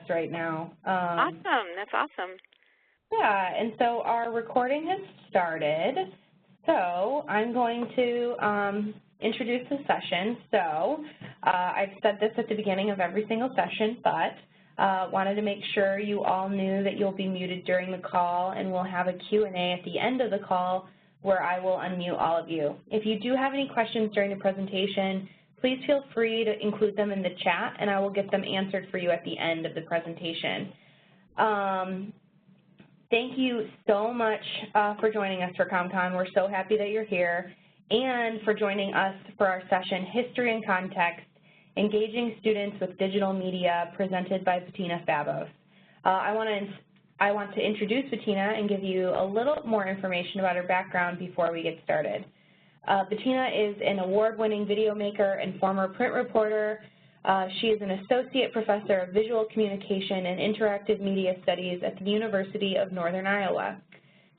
right now. Awesome. That's awesome. Yeah, and so our recording has started. So I'm going to introduce the session. So I've said this at the beginning of every single session, but wanted to make sure you all knew that you'll be muted during the call, and we'll have a Q&A at the end of the call where I will unmute all of you. If you do have any questions during the presentation, please feel free to include them in the chat, and I will get them answered for you at the end of the presentation. Thank you so much for joining us for COMMcon. We're so happy that you're here, and for joining us for our session, History and Context, Engaging Students with Digital Media, presented by Bettina Fabos. I want to introduce Bettina and give you a little more information about her background before we get started. Bettina is an award-winning video maker and former print reporter. She is an associate professor of visual communication and interactive media studies at the University of Northern Iowa.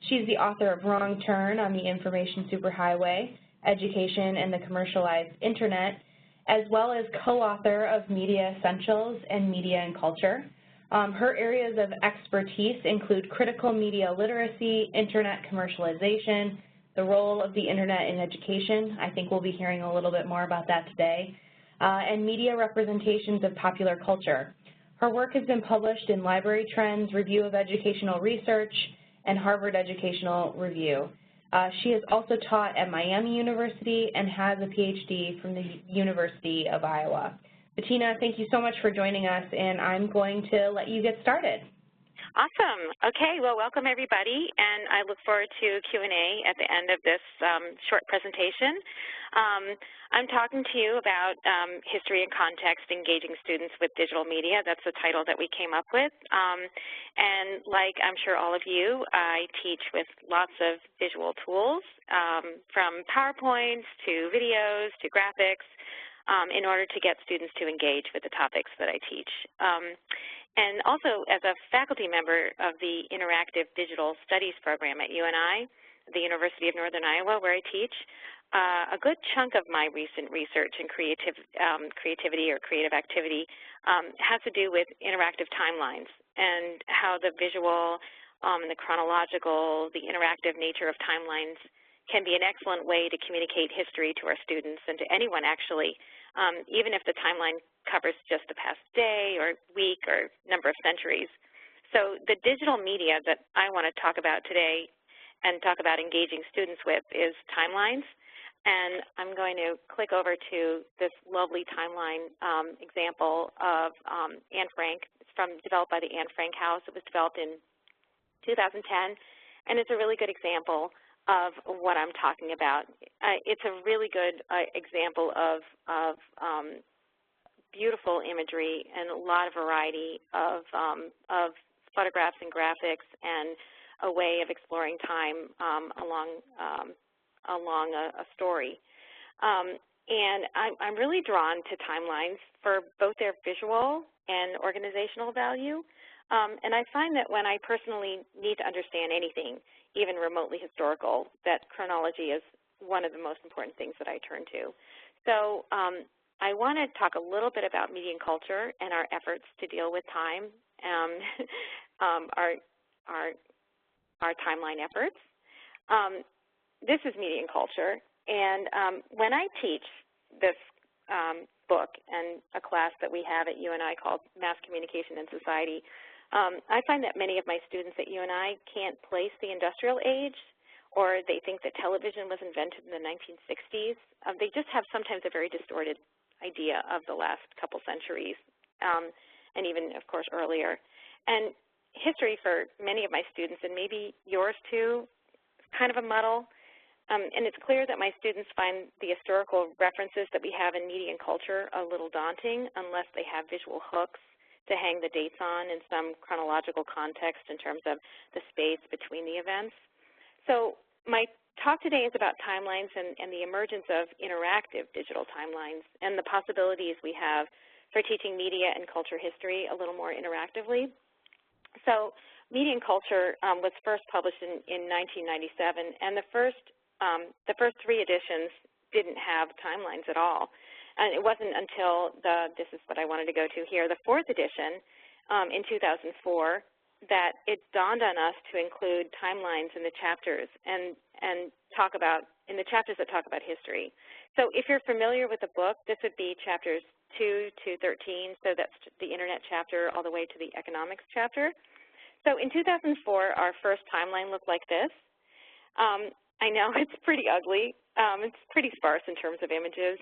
She's the author of Wrong Turn on the Information Superhighway, Education and the Commercialized Internet, as well as co-author of Media Essentials and Media and Culture. Her areas of expertise include critical media literacy, internet commercialization, the role of the internet in education. I think we'll be hearing a little bit more about that today, and media representations of popular culture. Her work has been published in Library Trends, Review of Educational Research, and Harvard Educational Review. She has also taught at Miami University and has a PhD from the University of Iowa. Bettina, thank you so much for joining us, and I'm going to let you get started. Awesome. Okay, well, welcome everybody, and I look forward to Q&A at the end of this short presentation. I'm talking to you about History and Context, Engaging Students with Digital Media. That's the title that we came up with. And like I'm sure all of you, I teach with lots of visual tools, from PowerPoints to videos to graphics, in order to get students to engage with the topics that I teach. And also, as a faculty member of the Interactive Digital Studies program at UNI, the University of Northern Iowa, where I teach, a good chunk of my recent research in creativity or creative activity has to do with interactive timelines and how the visual, the chronological, the interactive nature of timelines can be an excellent way to communicate history to our students and to anyone, actually, even if the timeline covers just the past day or week or number of centuries. So the digital media that I want to talk about today and talk about engaging students with is timelines. And I'm going to click over to this lovely timeline example of Anne Frank. It's developed by the Anne Frank House. It was developed in 2010, and it's a really good example of what I'm talking about. It's a really good example of beautiful imagery and a lot of variety of photographs and graphics, and a way of exploring time along a story. And I'm really drawn to timelines for both their visual and organizational value. And I find that when I personally need to understand anything, even remotely historical, that chronology is one of the most important things that I turn to. So I want to talk a little bit about media and culture and our efforts to deal with time, our timeline efforts. This is media and culture, and when I teach this book and a class that we have at UNI called Mass Communication and Society, I find that many of my students at UNI can't place the industrial age, or they think that television was invented in the 1960s. They just have sometimes a very distorted idea of the last couple centuries, and even, of course, earlier. And history for many of my students, and maybe yours too, is kind of a muddle. And it's clear that my students find the historical references that we have in media and culture a little daunting unless they have visual hooks to hang the dates on in some chronological context in terms of the space between the events. So my talk today is about timelines and the emergence of interactive digital timelines and the possibilities we have for teaching media and culture history a little more interactively. So Media and Culture was first published in 1997, and the first 3 editions didn't have timelines at all. And it wasn't until this is what I wanted to go to here, the 4th edition, in 2004 that it dawned on us to include timelines in the chapters and talk about, in the chapters that talk about history. So if you're familiar with the book, this would be chapters 2 to 13, so that's the Internet chapter all the way to the economics chapter. So in 2004, our first timeline looked like this. I know it's pretty ugly. It's pretty sparse in terms of images.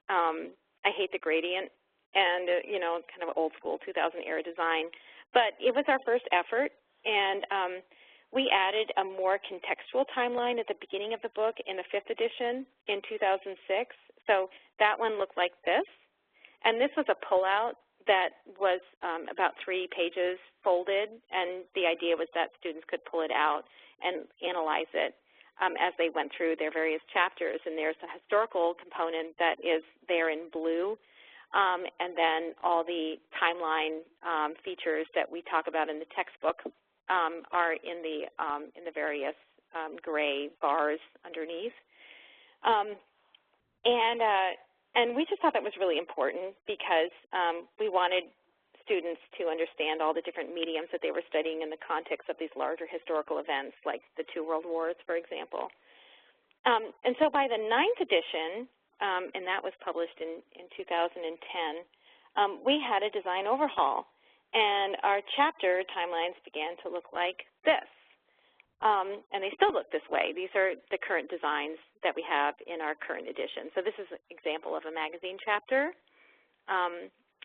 I hate the gradient and, you know, kind of old school 2000 era design. But it was our first effort, and we added a more contextual timeline at the beginning of the book in the 5th edition in 2006. So that one looked like this. And this was a pullout that was about 3 pages folded, and the idea was that students could pull it out and analyze it as they went through their various chapters. And there's a historical component that is there in blue, and then all the timeline features that we talk about in the textbook are in the various gray bars underneath. And we just thought that was really important because we wanted students to understand all the different mediums that they were studying in the context of these larger historical events, like the 2 world wars, for example. And so by the 9th edition, and that was published in 2010, we had a design overhaul, and our chapter timelines began to look like this. And they still look this way. These are the current designs that we have in our current edition. So this is an example of a magazine chapter,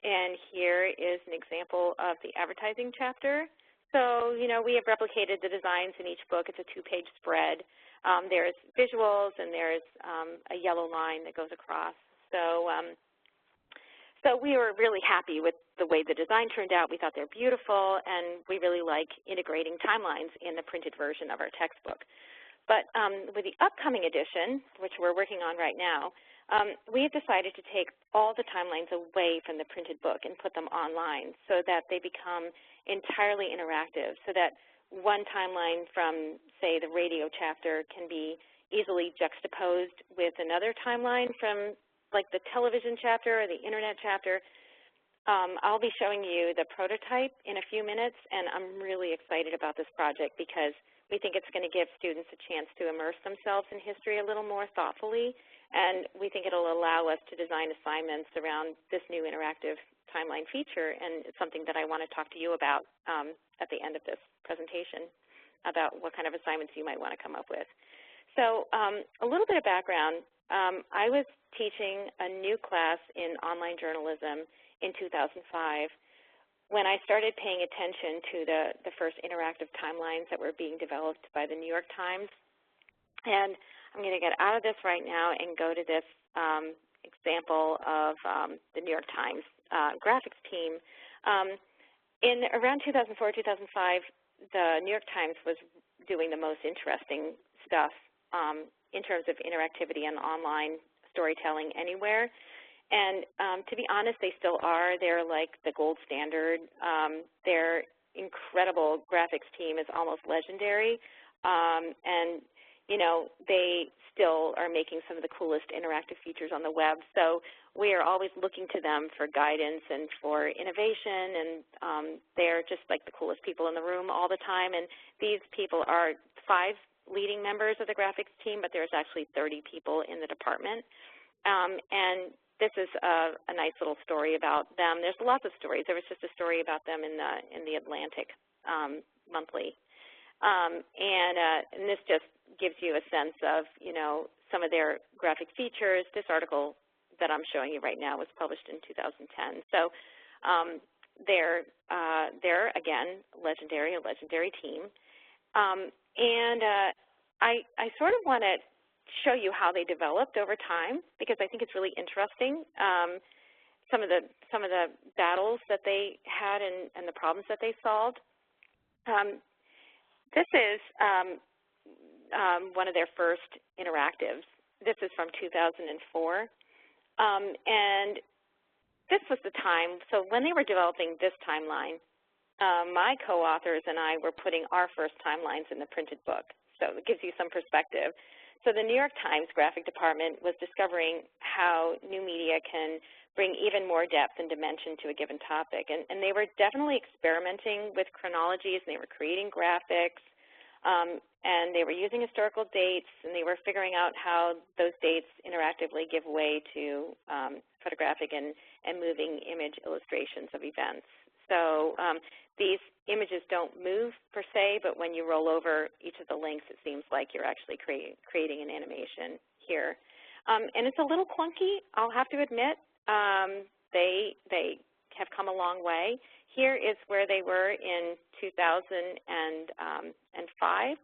and here is an example of the advertising chapter. So, you know, we have replicated the designs in each book. It's a 2-page spread. There's visuals, and there's a yellow line that goes across. So, so we were really happy with the way the design turned out. We thought they're beautiful, and we really like integrating timelines in the printed version of our textbook. But with the upcoming edition, which we're working on right now, we have decided to take all the timelines away from the printed book and put them online so that they become entirely interactive, so that one timeline from, say, the radio chapter can be easily juxtaposed with another timeline from, like, the television chapter or the Internet chapter. I'll be showing you the prototype in a few minutes, and I'm really excited about this project because we think it's going to give students a chance to immerse themselves in history a little more thoughtfully, and we think it'll allow us to design assignments around this new interactive timeline feature, and it's something that I want to talk to you about at the end of this presentation, about what kind of assignments you might want to come up with. So a little bit of background. I was teaching a new class in online journalism in 2005 when I started paying attention to the first interactive timelines that were being developed by the New York Times. And I'm going to get out of this right now and go to this example of the New York Times graphics team. In around 2004, 2005, the New York Times was doing the most interesting stuff in terms of interactivity and online storytelling anywhere. And to be honest, they still are. They're like the gold standard. Their incredible graphics team is almost legendary. And, you know, they still are making some of the coolest interactive features on the web. So we are always looking to them for guidance and for innovation, and they're just like the coolest people in the room all the time. And these people are 5 leading members of the graphics team, but there's actually 30 people in the department. And this is a nice little story about them. There's lots of stories. There was just a story about them in the Atlantic monthly. And this just gives you a sense of, you know, some of their graphic features. This article that I'm showing you right now was published in 2010. So they're again, a legendary team. And I sort of want to show you how they developed over time, because I think it's really interesting. Some of the battles that they had and the problems that they solved. This is one of their first interactives. This is from 2004. And this was the time, so when they were developing this timeline, my co-authors and I were putting our first timelines in the printed book. So it gives you some perspective. So the New York Times graphic department was discovering how new media can bring even more depth and dimension to a given topic. And they were definitely experimenting with chronologies, and they were creating graphics, and they were using historical dates, and they were figuring out how those dates interactively give way to photographic and moving image illustrations of events. So these images don't move per se, but when you roll over each of the links, it seems like you're actually creating an animation here. And it's a little clunky, I'll have to admit. They have come a long way. Here is where they were in 2005.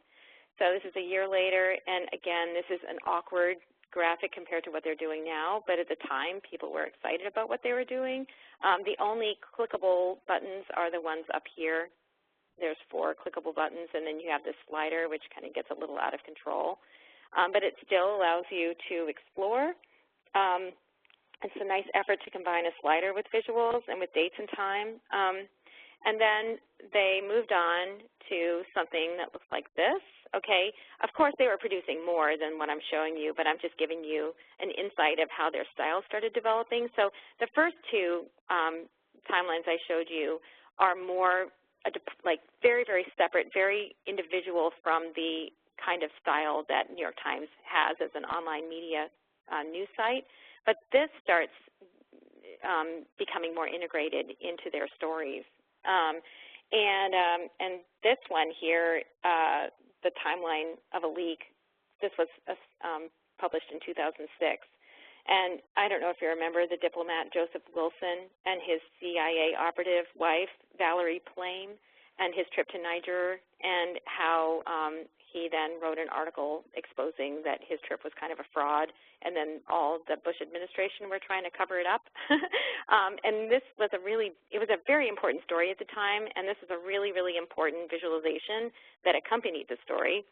So this is a year later, and again, this is an awkward graphic compared to what they're doing now, but at the time, people were excited about what they were doing. The only clickable buttons are the ones up here. There's 4 clickable buttons, and then you have this slider, which kind of gets a little out of control. But it still allows you to explore. It's a nice effort to combine a slider with visuals and with dates and time. And then they moved on to something that looks like this. Okay, of course they were producing more than what I'm showing you, but I'm just giving you an insight of how their style started developing. So the first 2 timelines I showed you are more like very, very separate, very individual from the kind of style that New York Times has as an online media news site. But this starts becoming more integrated into their stories. And this one here, the timeline of a leak, this was published in 2006. And I don't know if you remember the diplomat Joseph Wilson and his CIA operative wife, Valerie Plame, and his trip to Niger, and how he then wrote an article exposing that his trip was kind of a fraud, and then all the Bush administration were trying to cover it up. And this was it was a very important story at the time, and this is a really, really important visualization that accompanied the story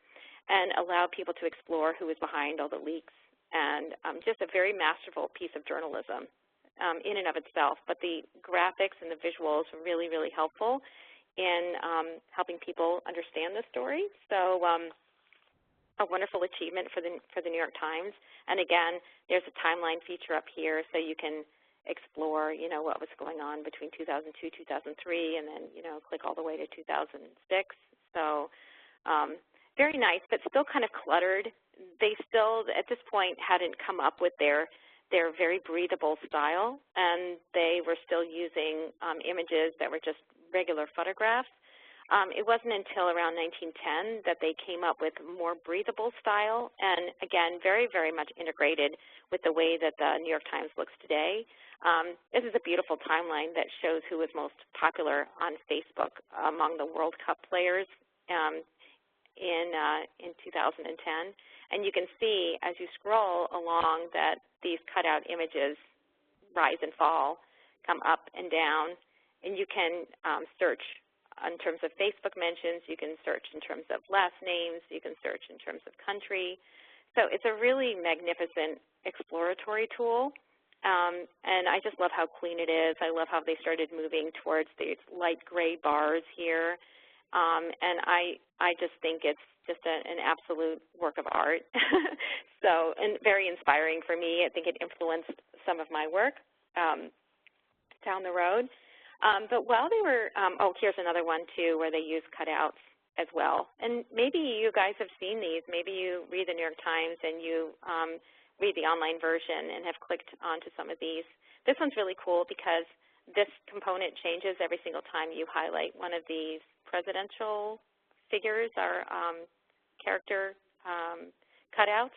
and allowed people to explore who was behind all the leaks, and just a very masterful piece of journalism in and of itself. But the graphics and the visuals were really, really helpful in helping people understand the story. So a wonderful achievement for the New York Times. And again, there's a timeline feature up here, so you can explore, what was going on between 2002, 2003, and then, click all the way to 2006. So very nice, but still kind of cluttered. They still, at this point, hadn't come up with their very breathable style, and they were still using images that were just regular photographs. It wasn't until around 1910 that they came up with more breathable style, and again, very, very much integrated with the way that the New York Times looks today. This is a beautiful timeline that shows who was most popular on Facebook among the World Cup players in 2010. And you can see as you scroll along that these cutout images rise and fall, come up and down, and you can search in terms of Facebook mentions, you can search in terms of last names, you can search in terms of country. So it's a really magnificent exploratory tool, and I just love how clean it is. I love how they started moving towards these light gray bars here, and I just think it's just an absolute work of art. So, and very inspiring for me. I think it influenced some of my work down the road. But while they were, here's another one too where they use cutouts as well. And maybe you guys have seen these. Maybe you read the New York Times and you read the online version and have clicked onto some of these. This one's really cool because this component changes every single time you highlight one of these presidential figures or character cutouts.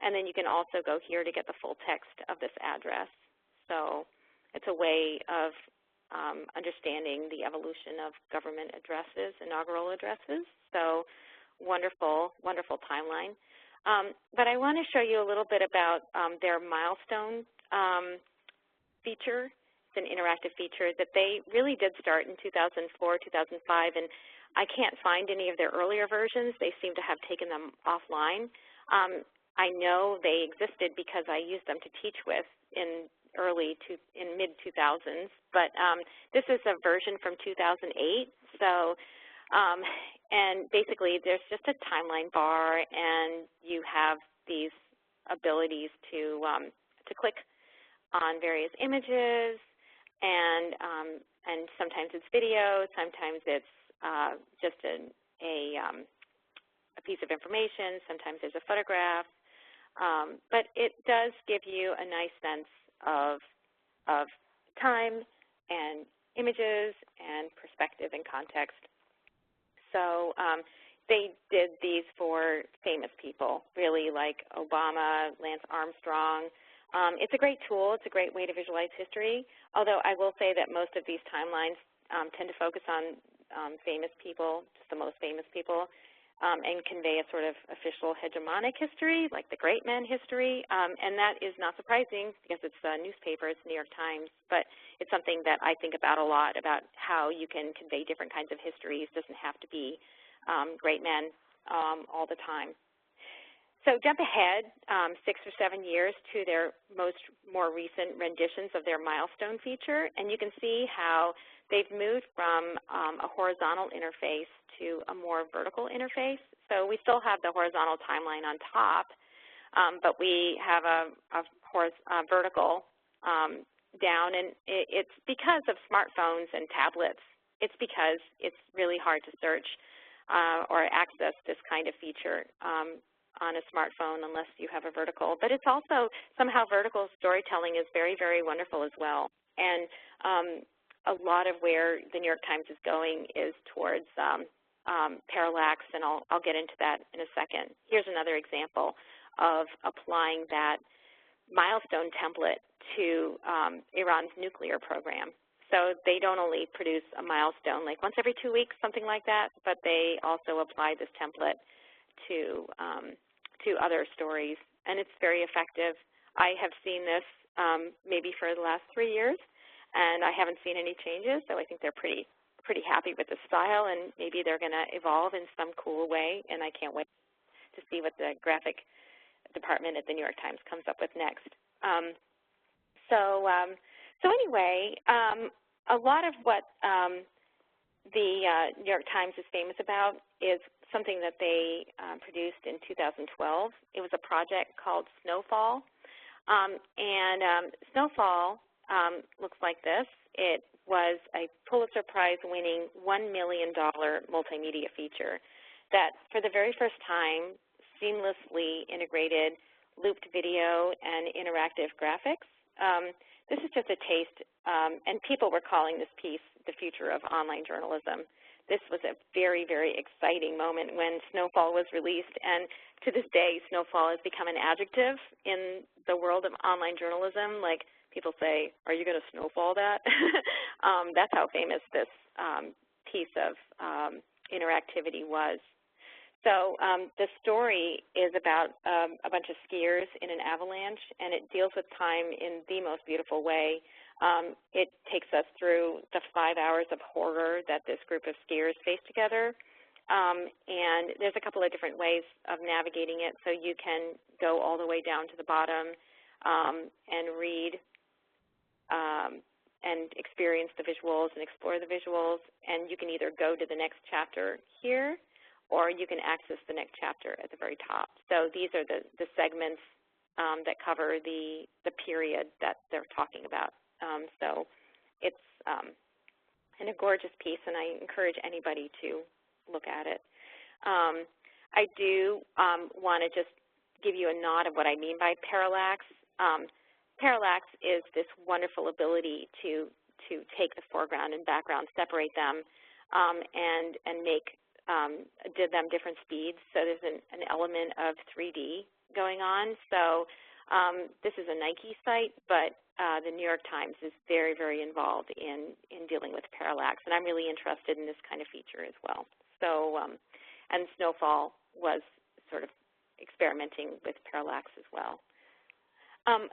And then you can also go here to get the full text of this address. So it's a way of understanding the evolution of government addresses, inaugural addresses. So wonderful, wonderful timeline. But I want to show you a little bit about their milestone feature. It's an interactive feature that they really did start in 2004, 2005, and I can't find any of their earlier versions. They seem to have taken them offline. I know they existed because I used them to teach with in mid-2000s, but this is a version from 2008. So, and basically there's just a timeline bar, and you have these abilities to click on various images, and sometimes it's video, sometimes it's just a piece of information, sometimes there's a photograph, but it does give you a nice sense of time and images and perspective and context. So they did these for famous people, really, like Obama, Lance Armstrong. It's a great tool. It's a great way to visualize history, although I will say that most of these timelines tend to focus on famous people, just the most famous people, and convey a sort of official hegemonic history, like the great men history, and that is not surprising because it's a newspaper, it's the New York Times, but it's something that I think about a lot, about how you can convey different kinds of histories. It doesn't have to be great men all the time. So jump ahead 6 or 7 years to their more recent renditions of their milestone feature, and you can see how they've moved from a horizontal interface to a more vertical interface. So we still have the horizontal timeline on top, but we have a vertical down, and it's because of smartphones and tablets. It's because it's really hard to search or access this kind of feature on a smartphone unless you have a vertical. But it's also somehow vertical storytelling is very, very wonderful as well. And a lot of where the New York Times is going is towards Parallax, and I'll get into that in a second. Here's another example of applying that milestone template to Iran's nuclear program. So they don't only produce a milestone like once every 2 weeks, something like that, but they also apply this template to other stories, and it's very effective. I have seen this maybe for the last 3 years, and I haven't seen any changes, so I think they're pretty happy with the style, and maybe they're going to evolve in some cool way, and I can't wait to see what the graphic department at the New York Times comes up with next. So anyway, a lot of what the New York Times is famous about is something that they produced in 2012. It was a project called Snowfall, and Snowfall looks like this. It was a Pulitzer Prize-winning $1 million multimedia feature that, for the very first time, seamlessly integrated looped video and interactive graphics. This is just a taste, and people were calling this piece the future of online journalism. This was a very, very exciting moment when Snowfall was released, and to this day, Snowfall has become an adjective in the world of online journalism. Like, people say, are you going to snowfall that? That's how famous this piece of interactivity was. So the story is about a bunch of skiers in an avalanche, and it deals with time in the most beautiful way. It takes us through the 5 hours of horror that this group of skiers face together, and there's a couple of different ways of navigating it. So you can go all the way down to the bottom and read and experience the visuals and explore the visuals, and you can either go to the next chapter here, or you can access the next chapter at the very top. So these are the segments that cover the period that they're talking about. So it's a gorgeous piece, and I encourage anybody to look at it. I do want to just give you a nod of what I mean by parallax. Parallax is this wonderful ability to take the foreground and background, separate them, and make them different speeds. So there's an element of 3D going on. So this is a Nike site, but the New York Times is very, very involved in dealing with parallax, and I'm really interested in this kind of feature as well. So, and Snowfall was sort of experimenting with parallax as well.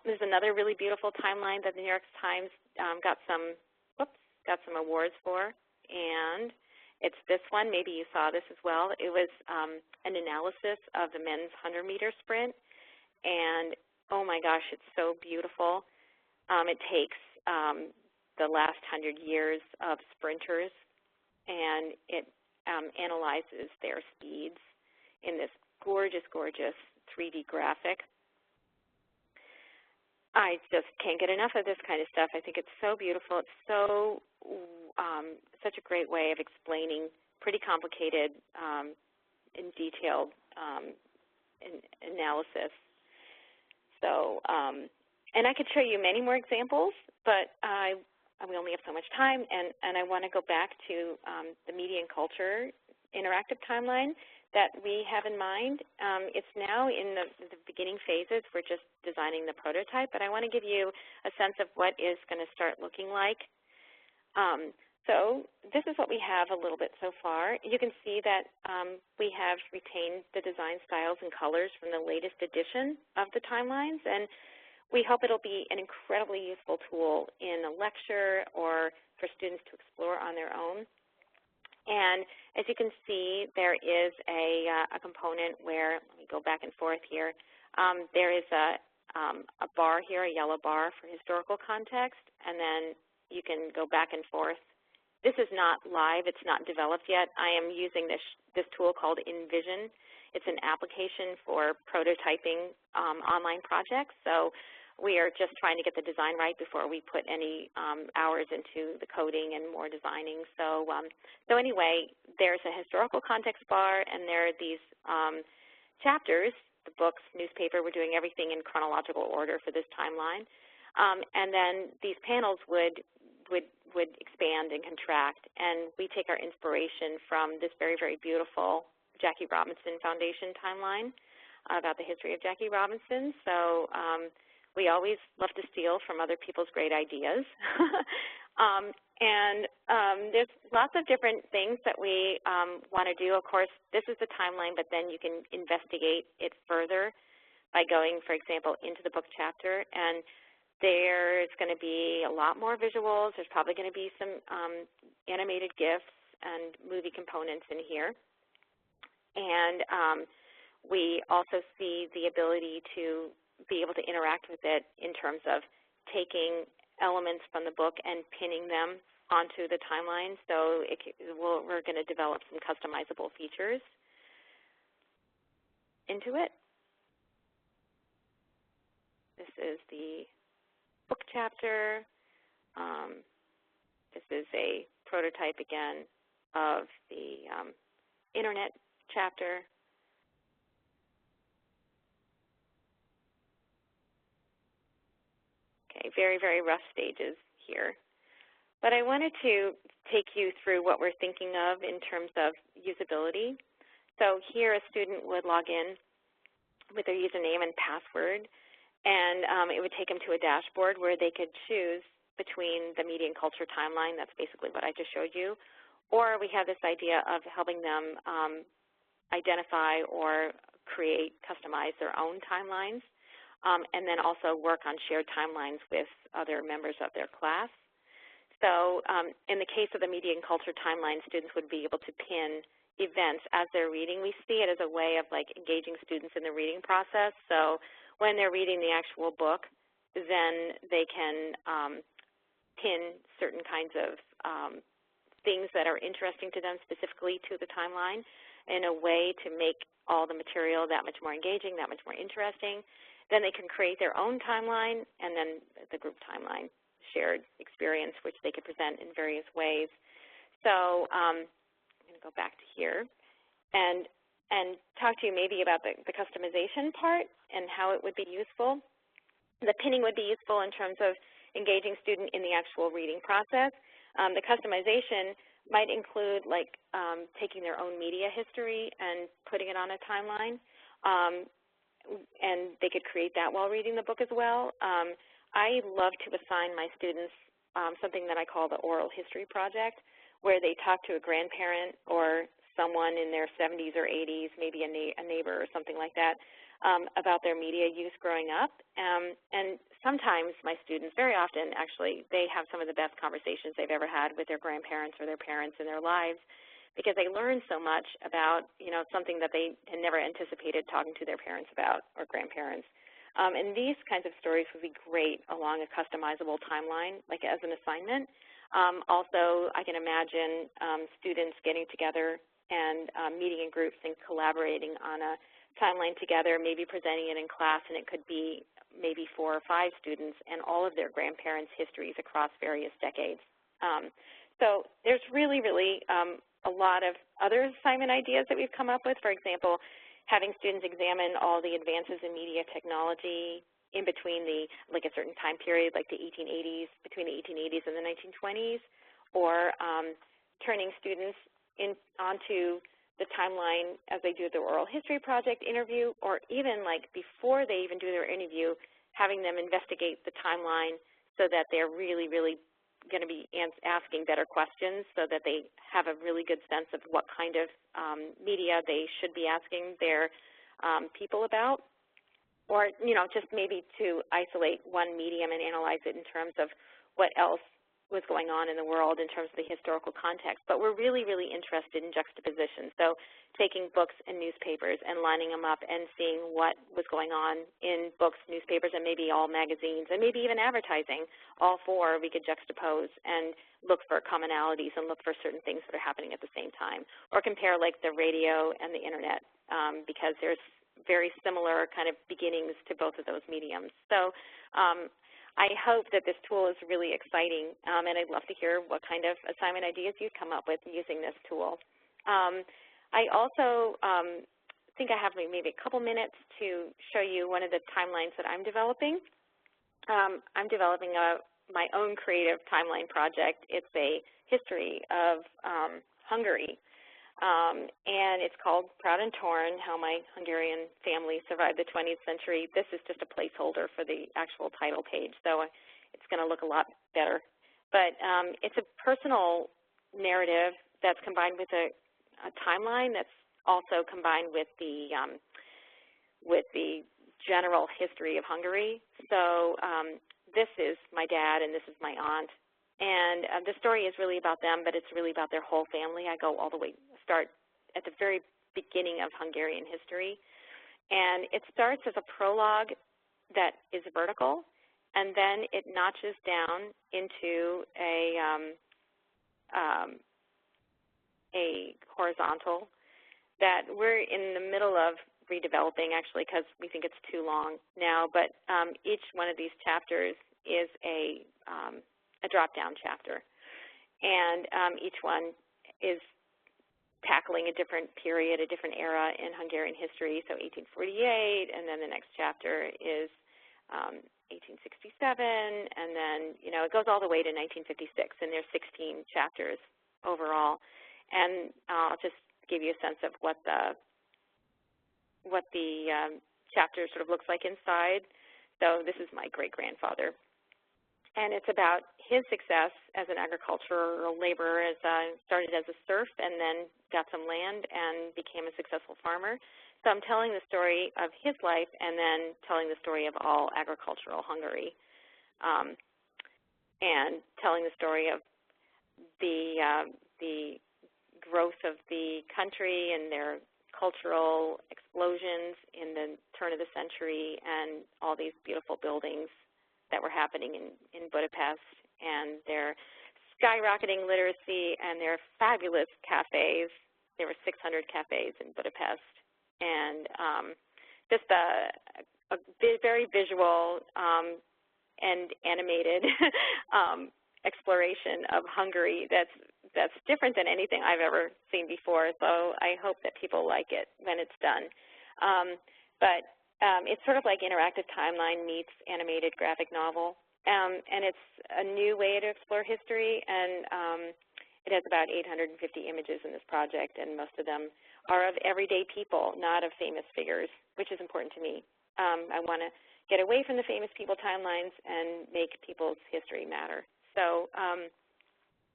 There's another really beautiful timeline that the New York Times got some awards for, and it's this one. Maybe you saw this as well. It was an analysis of the men's 100-meter sprint, and oh my gosh, it's so beautiful. It takes the last 100 years of sprinters, and it analyzes their speeds in this gorgeous, gorgeous 3D graphic. I just can't get enough of this kind of stuff. I think it's so beautiful. It's so such a great way of explaining pretty complicated and detailed analysis. So, and I could show you many more examples, but we only have so much time, and I want to go back to the media and culture interactive timeline that we have in mind. It's now in the beginning phases. We're just designing the prototype, but I want to give you a sense of what is going to start looking like. So this is what we have a little bit so far. You can see that we have retained the design styles and colors from the latest edition of the timelines, and we hope it'll be an incredibly useful tool in a lecture or for students to explore on their own. And as you can see, there is a component where, let me go back and forth here, there is a bar here, a yellow bar for historical context, and then you can go back and forth. This is not live. It's not developed yet. I am using this tool called Envision. It's an application for prototyping online projects. So we are just trying to get the design right before we put any hours into the coding and more designing. So, so anyway, there's a historical context bar, and there are these chapters, the books, newspaper. We're doing everything in chronological order for this timeline. And then these panels would expand and contract, and we take our inspiration from this very, very beautiful Jackie Robinson Foundation timeline about the history of Jackie Robinson. So we always love to steal from other people's great ideas. There's lots of different things that we want to do. Of course, this is the timeline, but then you can investigate it further by going, for example, into the book chapter. And there's going to be a lot more visuals. There's probably going to be some animated GIFs and movie components in here. And we also see the ability to be able to interact with it in terms of taking elements from the book and pinning them onto the timeline. So we're going to develop some customizable features into it. This is the book chapter. This is a prototype, again, of the internet chapter. Okay, very, very rough stages here. But I wanted to take you through what we're thinking of in terms of usability. So here a student would log in with their username and password, and it would take them to a dashboard where they could choose between the media and culture timeline. That's basically what I just showed you. Or we have this idea of helping them identify or create, customize their own timelines. And then also work on shared timelines with other members of their class. So in the case of the media and culture timeline, students would be able to pin events as they're reading. We see it as a way of engaging students in the reading process. So when they're reading the actual book, then they can pin certain kinds of things that are interesting to them specifically to the timeline in a way to make all the material that much more engaging, that much more interesting. Then they can create their own timeline, and then the group timeline, shared experience, which they could present in various ways. So I'm going to go back to here and talk to you maybe about the customization part and how it would be useful. The pinning would be useful in terms of engaging student in the actual reading process. The customization might include taking their own media history and putting it on a timeline. And they could create that while reading the book as well. I love to assign my students something that I call the oral history project, where they talk to a grandparent or someone in their 70s or 80s, maybe a neighbor or something like that, about their media use growing up. And sometimes my students, very often actually, they have some of the best conversations they've ever had with their grandparents or their parents in their lives, because they learn so much about, something that they had never anticipated talking to their parents about or grandparents. And these kinds of stories would be great along a customizable timeline, like as an assignment. Also, I can imagine students getting together and meeting in groups and collaborating on a timeline together, maybe presenting it in class, and it could be maybe 4 or 5 students and all of their grandparents' histories across various decades. So there's really, a lot of other assignment ideas that we've come up with. For example, having students examine all the advances in media technology in between like a certain time period, like the 1880s, between the 1880s and the 1920s, or turning students onto the timeline as they do their oral history project interview, or even like before they even do their interview, having them investigate the timeline so that they're really going to be asking better questions so that they have a really good sense of what kind of media they should be asking their people about, or, just maybe to isolate one medium and analyze it in terms of what else was going on in the world in terms of the historical context. But we're really interested in juxtaposition, so taking books and newspapers and lining them up and seeing what was going on in books, newspapers, and maybe all magazines, and maybe even advertising. All 4 we could juxtapose and look for commonalities and look for certain things that are happening at the same time, or compare like the radio and the internet, because there's very similar kind of beginnings to both of those mediums. So I hope that this tool is really exciting, and I'd love to hear what kind of assignment ideas you'd come up with using this tool. I also think I have maybe a couple minutes to show you one of the timelines that I'm developing. I'm developing my own creative timeline project. It's a history of Hungary, and it's called Proud and Torn, How My Hungarian Family Survived the 20th Century. This is just a placeholder for the actual title page, so it's going to look a lot better. But it's a personal narrative that's combined with a timeline that's also combined with the general history of Hungary. So this is my dad and this is my aunt. And the story is really about them, but it's really about their whole family. I go all the way, start at the very beginning of Hungarian history. And it starts as a prologue that is vertical, and then it notches down into a horizontal that we're in the middle of redeveloping, actually, because we think it's too long now. But each one of these chapters is a drop-down chapter, and each one is tackling a different period, a different era in Hungarian history, so 1848, and then the next chapter is 1867, and then, it goes all the way to 1956, and there's 16 chapters overall. And I'll just give you a sense of what the chapter sort of looks like inside. So this is my great-grandfather. And it's about his success as an agricultural laborer, started as a serf and then got some land and became a successful farmer. So I'm telling the story of his life and then telling the story of all agricultural Hungary, and telling the story of the growth of the country and their cultural explosions in the turn of the century and all these beautiful buildings that were happening in Budapest, and their skyrocketing literacy and their fabulous cafes. There were 600 cafes in Budapest, and just a very visual and animated exploration of Hungary that's different than anything I've ever seen before. So I hope that people like it when it's done. It's sort of like interactive timeline meets animated graphic novel, and it's a new way to explore history, and it has about 850 images in this project, and most of them are of everyday people, not of famous figures, which is important to me. I want to get away from the famous people timelines and make people's history matter. So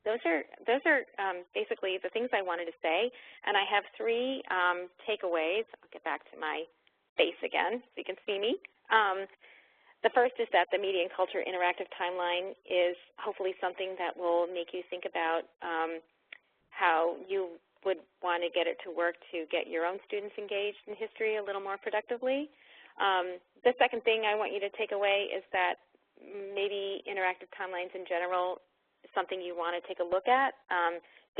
those are basically the things I wanted to say, and I have 3 takeaways. I'll get back to my face again so you can see me. The first is that the Media and Culture Interactive Timeline is hopefully something that will make you think about how you would want to get it to work to get your own students engaged in history a little more productively. The second thing I want you to take away is that maybe interactive timelines in general something you want to take a look at,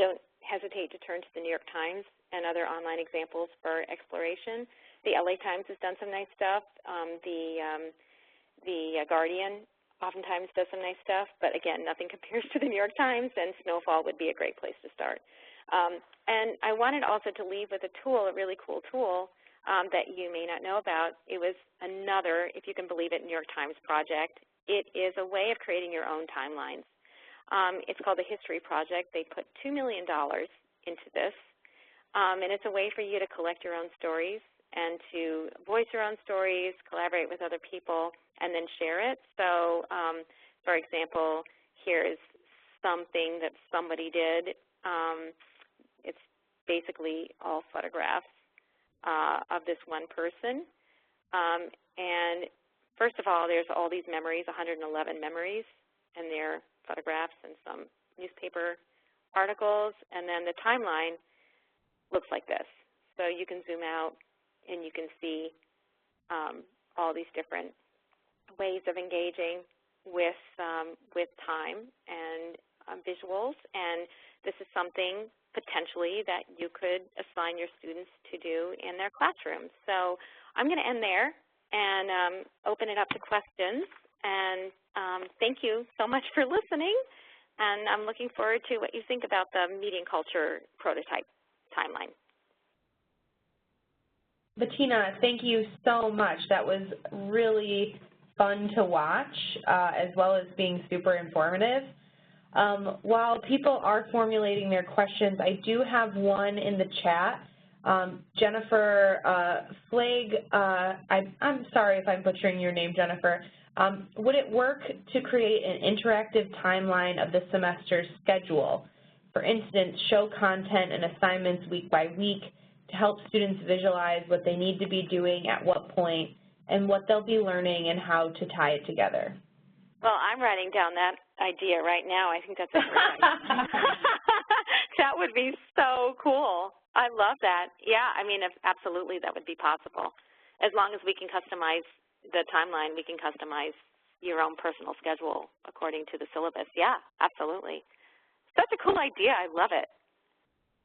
don't hesitate to turn to the New York Times and other online examples for exploration. The LA Times has done some nice stuff. The Guardian oftentimes does some nice stuff, but again, nothing compares to the New York Times, and Snowfall would be a great place to start. And I wanted also to leave with a tool, a really cool tool that you may not know about. It was another, if you can believe it, New York Times project. It is a way of creating your own timelines. It's called the History Project. They put $2 million into this, and it's a way for you to collect your own stories and to voice your own stories, collaborate with other people, and then share it. So, for example, here's something that somebody did. It's basically all photographs of this one person. And first of all, there's all these memories, 111 memories, and they're photographs and some newspaper articles. And then the timeline looks like this. So you can zoom out and you can see all these different ways of engaging with time and visuals. And this is something potentially that you could assign your students to do in their classrooms. So I'm going to end there and open it up to questions. And thank you so much for listening. And I'm looking forward to what you think about the meeting culture prototype timeline. Bettina, thank you so much. That was really fun to watch, as well as being super informative. While people are formulating their questions, I do have one in the chat. Jennifer Flagg, I'm sorry if I'm butchering your name, Jennifer. Would it work to create an interactive timeline of the semester's schedule? For instance, show content and assignments week by week to help students visualize what they need to be doing at what point and what they'll be learning and how to tie it together. Well, I'm writing down that idea right now. I think that's a great idea. That would be so cool. I love that. Yeah, I mean, absolutely that would be possible. As long as we can customize the timeline, we can customize your own personal schedule according to the syllabus. Yeah, absolutely. Such a cool idea. I love it.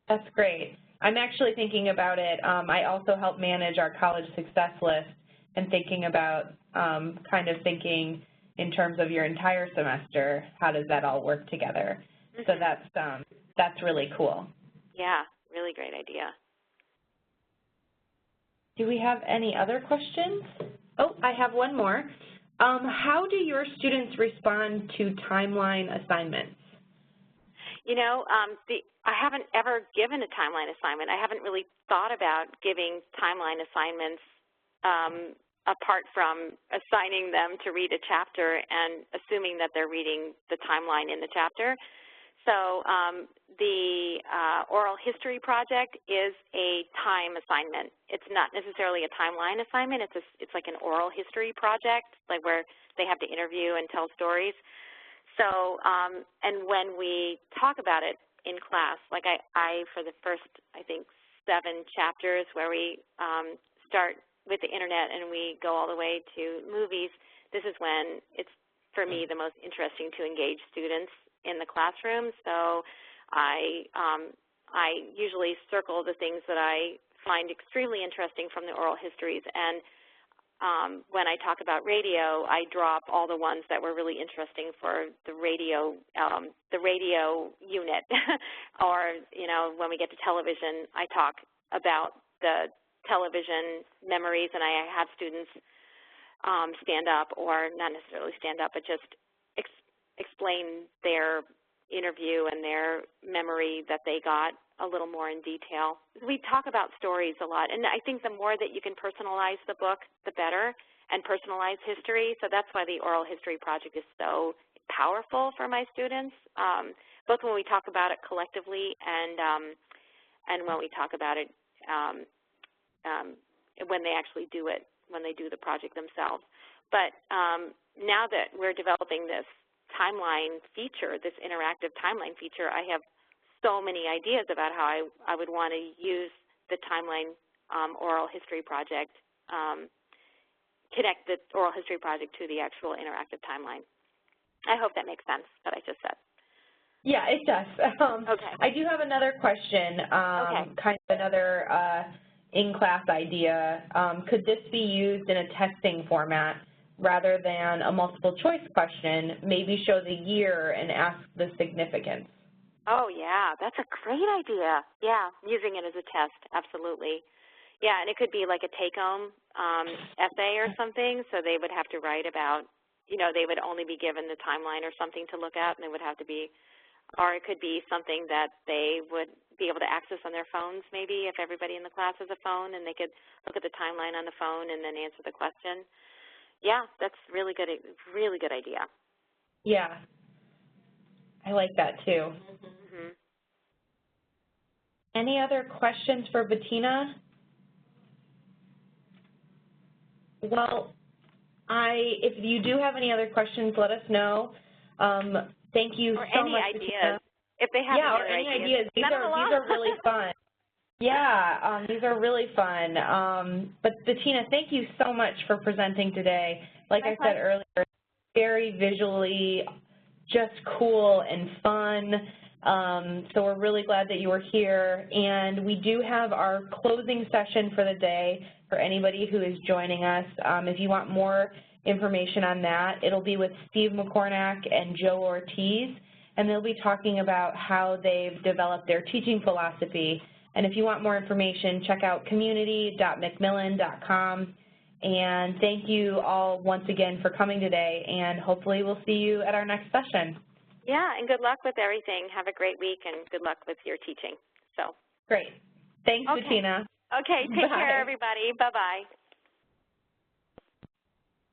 That's great. I'm actually thinking about it. I also help manage our college success list and thinking about kind of thinking in terms of your entire semester, how does that all work together? Mm-hmm. So that's really cool. Yeah, really great idea. Do we have any other questions? Oh, I have one more. How do your students respond to timeline assignments? You know, I haven't ever given a timeline assignment. I haven't really thought about giving timeline assignments apart from assigning them to read a chapter and assuming that they're reading the timeline in the chapter. So the oral history project is a time assignment. It's not necessarily a timeline assignment. It's like an oral history project, like where they have to interview and tell stories. So, and when we talk about it in class, like I for the first, I think, 7 chapters where we start with the internet and we go all the way to movies, this is when it's, for me, the most interesting to engage students in the classroom. So I usually circle the things that I find extremely interesting from the oral histories, and when I talk about radio, I drop all the ones that were really interesting for the radio unit. Or, you know, when we get to television, I talk about the television memories, and I have students stand up, or not necessarily stand up, but just explain their interview and their memory that they got a little more in detail. We talk about stories a lot, and I think the more that you can personalize the book, the better, and personalize history. So that's why the oral history project is so powerful for my students, both when we talk about it collectively and when we talk about it when they actually do it, when they do the project themselves. But now that we're developing this timeline feature, this interactive timeline feature, I have so many ideas about how I would want to use the timeline oral history project, connect the oral history project to the actual interactive timeline. I hope that makes sense, what I just said. Yeah, it does. Okay. I do have another question, kind of another in-class idea. Could this be used in a testing format rather than a multiple choice question, maybe show the year and ask the significance? Oh, yeah, that's a great idea. Yeah, using it as a test, absolutely. Yeah, and it could be like a take-home essay or something, so they would have to write about, they would only be given the timeline or something to look at, and it would have to be, or it could be something that they would be able to access on their phones maybe if everybody in the class has a phone, and they could look at the timeline on the phone and then answer the question. Yeah, that's really good idea. Yeah, I like that too. Mm-hmm. Any other questions for Bettina? Well, if you do have any other questions, let us know. Thank you so much, Ideas. Bettina. If they have any ideas. These are really fun. Yeah, these are really fun. But Bettina, thank you so much for presenting today. Like I said earlier, very visually just cool and fun. So we're really glad that you were here. And we do have our closing session for the day for anybody who is joining us. If you want more information on that, it'll be with Steve McCornack and Joe Ortiz, and they'll be talking about how they've developed their teaching philosophy. And if you want more information, check out community.macmillan.com. And thank you all once again for coming today, and hopefully we'll see you at our next session. Yeah, and good luck with everything. Have a great week, and good luck with your teaching. So great. Thanks, Bettina. Okay, take care, everybody. Bye-bye.